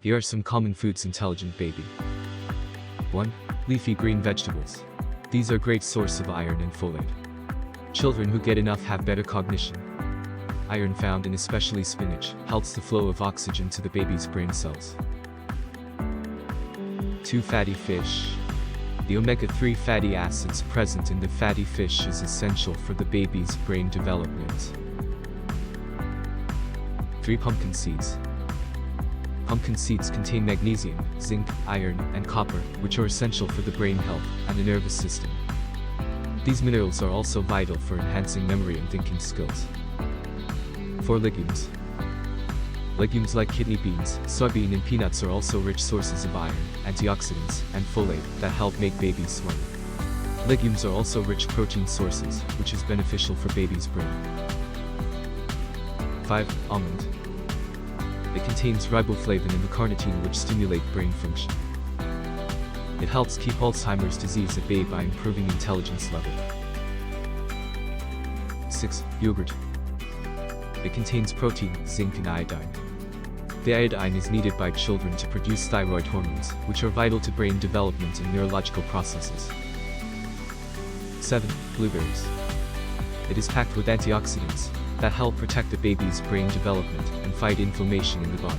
Here are some common foods intelligent baby. 1. Leafy green vegetables. These are great source of iron and folate. Children who get enough have better cognition. Iron found in especially spinach helps the flow of oxygen to the baby's brain cells. 2. Fatty fish. The omega-3 fatty acids present in the fatty fish is essential for the baby's brain development. 3. Pumpkin seeds. Pumpkin seeds contain magnesium, zinc, iron, and copper, which are essential for the brain health and the nervous system. These minerals are also vital for enhancing memory and thinking skills. 4. Legumes. Legumes like kidney beans, soybean, and peanuts are also rich sources of iron, antioxidants, and folate that help make babies smart. Legumes are also rich protein sources, which is beneficial for baby's brain. 5. Almond. It contains riboflavin and the carnitine, which stimulate brain function. It helps keep Alzheimer's disease at bay by improving intelligence level. 6. Yogurt. It contains protein, zinc, and iodine. The iodine is needed by children to produce thyroid hormones, which are vital to brain development and neurological processes. 7. Blueberries. It is packed with antioxidants that help protect the baby's brain development and fight inflammation in the body.